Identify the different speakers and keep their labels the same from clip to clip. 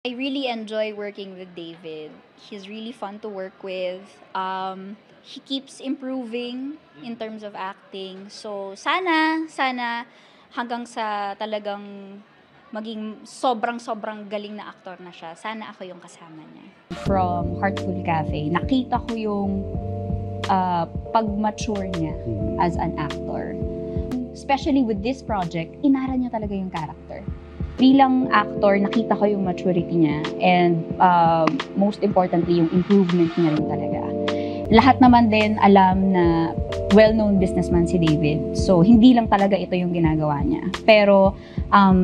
Speaker 1: I really enjoy working with David. He's really fun to work with. He keeps improving in terms of acting. So, sana hanggang sa talagang maging sobrang-sobrang galing na aktor na siya. Sana ako yung kasama niya. From Heartful Cafe, nakita ko yung pag-mature niya as an actor. Especially with this project, inaral niya talaga yung character. Bilang actor, nakita ko yung maturity niya and most importantly, yung improvement niya rin talaga. Lahat naman din alam na well-known businessman si David. So, hindi lang talaga ito yung ginagawa niya. Pero,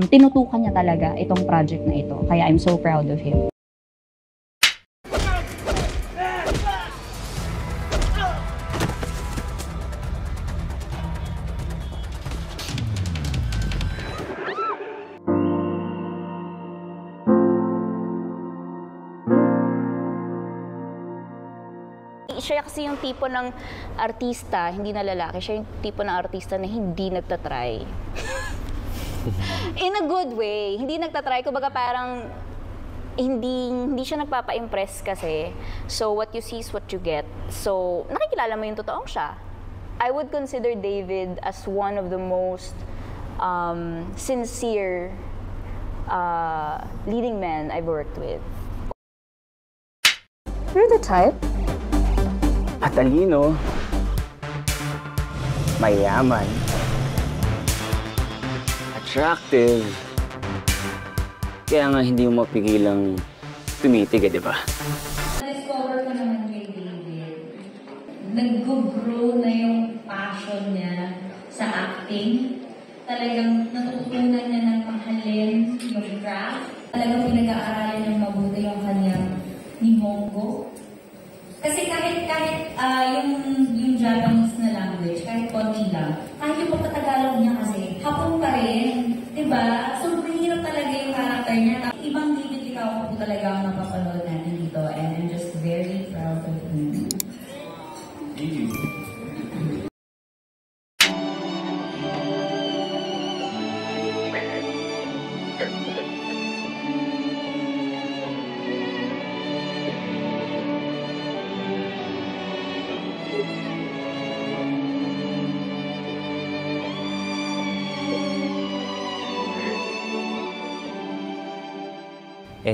Speaker 1: tinutukan niya talaga itong project na ito. Kaya I'm so proud of him.
Speaker 2: Siya kasi yung tipo ng artista, hindi na lalaki, siya yung tipo ng artista na hindi nagtatry. In a good way, hindi nagtatry, kumbaga parang hindi siya nagpapa-impress kasi. So what you see is what you get. So nakikilala mo yung totoong siya. I would consider David as one of the most sincere leading men I've worked with.
Speaker 3: You're the type.
Speaker 4: Matalino, mayaman, attractive, kaya nga hindi mo mapigilang tumitig, di ba?
Speaker 5: Na-discover ko naman kay David, nag-grow na yung passion niya sa acting. Talagang natutunan niya ng mahalin yung craft. Talagang pinag-aaralan niyang mabuti yung kanyang Nihongo. Kasi kahit yung Japanese na language, kahit konti lang, kahit yung pagkatagalog niya kasi, hapon pa rin, diba? So, mahirap talaga yung character niya. Ibang David ikaw po talaga ang mapapanood natin dito, and I'm just very proud of him.
Speaker 6: Thank you.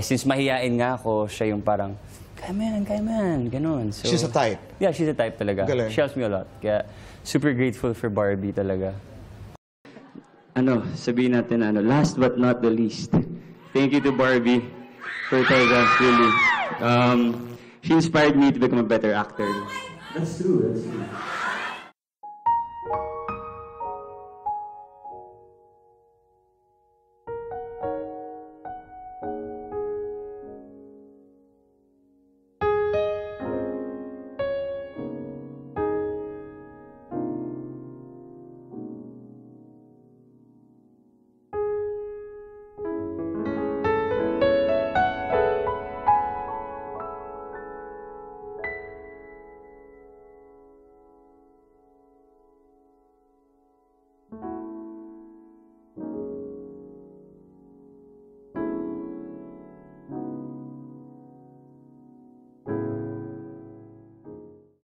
Speaker 4: Since mahihain nga ako, siya yung parang, kaya mo yan, ganun. So,
Speaker 7: she's a type?
Speaker 4: Yeah, she's a type talaga.
Speaker 7: Galing.
Speaker 4: She helps me a lot. Kaya super grateful for Barbie talaga. Sabihin natin last but not the least, thank you to Barbie for talaga, really. She inspired me to become a better actor.
Speaker 6: That's true, that's true.